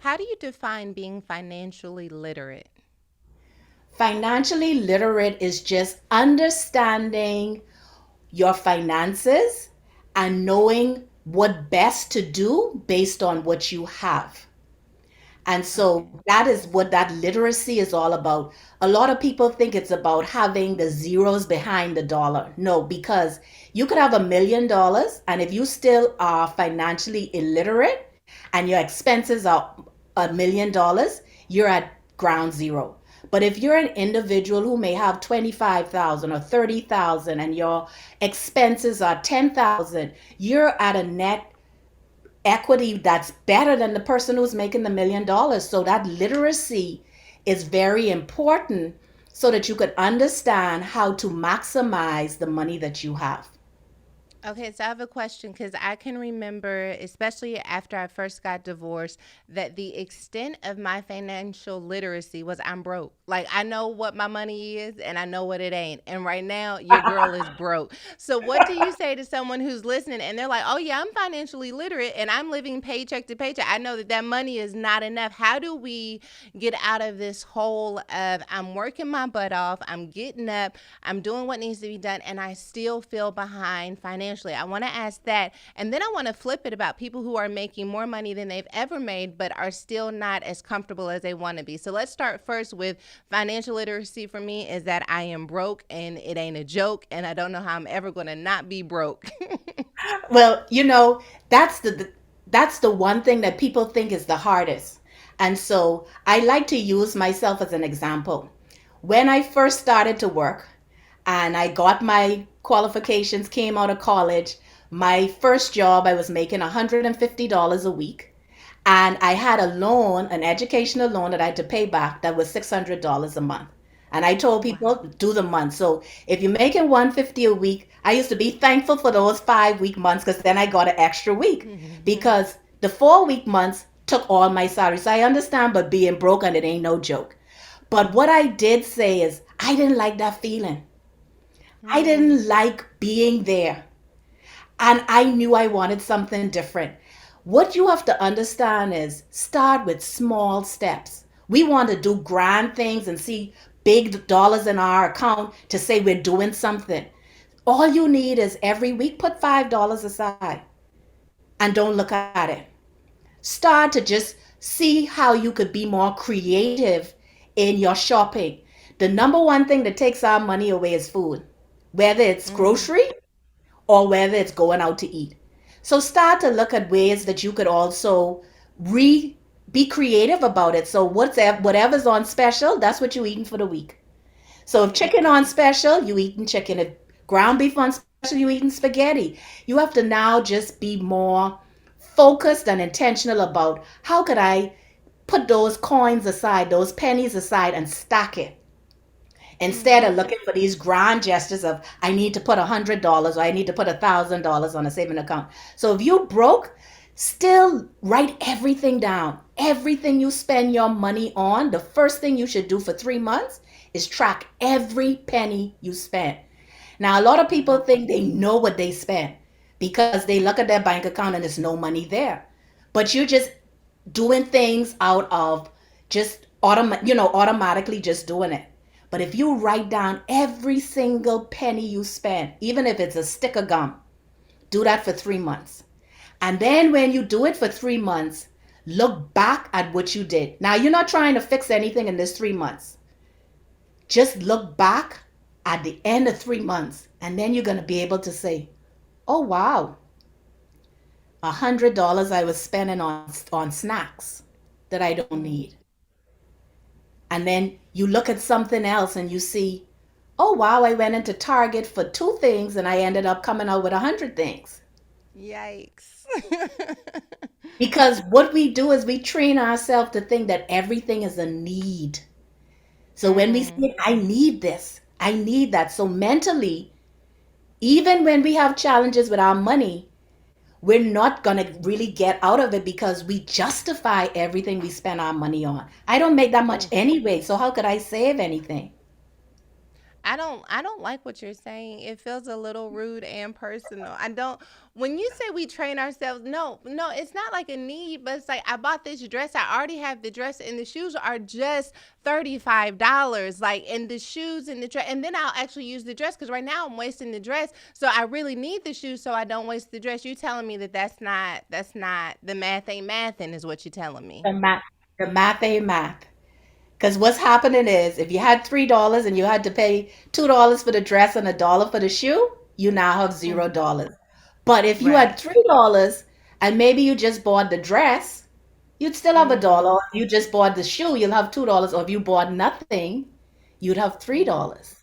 how do you define being financially literate? Financially literate is just understanding your finances and knowing what best to do based on what you have. And so Okay. that is what that literacy is all about. A lot of people think it's about having the zeros behind the dollar. No, because you could have $1 million, and if you still are financially illiterate and your expenses are $1 million, you're at ground zero. But if you're an individual who may have 25,000 or 30,000 and your expenses are 10,000, you're at a net equity that's better than the person who's making the $1 million. So that literacy is very important so that you could understand how to maximize the money that you have. Okay, so I have a question because I can remember, especially after I first got divorced, that the extent of my financial literacy was I'm broke. Like, I know what my money is and I know what it ain't. And right now, your girl is broke. So, what do you say to someone who's listening and they're like, oh, yeah, I'm financially literate and I'm living paycheck to paycheck? I know that that money is not enough. How do we get out of this hole of I'm working my butt off, I'm getting up, I'm doing what needs to be done, and I still feel behind financially? I want to ask that. And then I want to flip it about people who are making more money than they've ever made, but are still not as comfortable as they want to be. So let's start first with financial literacy for me is that I am broke and it ain't a joke, and I don't know how I'm ever going to not be broke. Well, that's the one thing that people think is the hardest. And so I like to use myself as an example. When I first started to work and I got my qualifications, came out of college, my first job I was making $150 a week. And I had a loan, an educational loan that I had to pay back that was $600 a month. And I told people, Wow. do the month. So if you're making 150 a week, I used to be thankful for those 5 week months because then I got an extra week. Because the 4 week months took all my salary. So I understand, but being broke and it ain't no joke. But what I did say is, I didn't like that feeling. I Hmm. didn't like being there. And I knew I wanted something different. What you have to understand is start with small steps. We want to do grand things and see big dollars in our account to say we're doing something. All you need is every week put $5 aside and don't look at it. Start to just see how you could be more creative in your shopping. The number one thing that takes our money away is food, whether it's Hmm. grocery or whether it's going out to eat. So start to look at ways that you could also re be creative about it. So whatever's on special, that's what you're eating for the week. So if chicken on special, you eating chicken. If ground beef on special, you eating spaghetti. You have to now just be more focused and intentional about how could I put those coins aside, those pennies aside, and stack it instead of Hmm. looking for these grand gestures of I need to put $100 or I need to put $1,000 on a saving account. So if you broke, still write everything down. Everything you spend your money on, the first thing you should do for 3 months is track every penny you spent. Now, a lot of people think they know what they spent because they look at their bank account and there's no money there. But you're just doing things out of just automatically just doing it. But if you write down every single penny you spend, even if it's a stick of gum, do that for 3 months. And then when you do it for 3 months, look back at what you did. Now, you're not trying to fix anything in this 3 months. Just look back at the end of 3 months, and then you're going to be able to say, oh, wow, $100 I was spending on snacks that I don't need. And then you look at something else and you see, oh, wow, I went into Target for two things and I ended up coming out with 100 things. Yikes. Because what we do is we train ourselves to think that everything is a need. So when we Hmm. say, I need this, I need that. So mentally, even when we have challenges with our money, we're not going to really get out of it because we justify everything we spend our money on. I don't make that much anyway. So how could I save anything? I don't like what you're saying. It feels a little rude and personal. I don't When you say we train ourselves, no, no, it's not like a need, but it's like I bought this dress. I already have the dress and the shoes are just $35. Like, and the shoes and the dress, and then I'll actually use the dress because right now I'm wasting the dress. So I really need the shoes so I don't waste the dress. You telling me that that's not the math ain't mathin' is what you're telling me. The math, the math ain't math. Because what's happening is if you had $3 and you had to pay $2 for the dress and $1 for the shoe, you now have Hmm. $0. But if you Right. had $3 and maybe you just bought the dress, you'd still have a Hmm. dollar. If you just bought the shoe, you'll have $2. Or if you bought nothing, you'd have $3.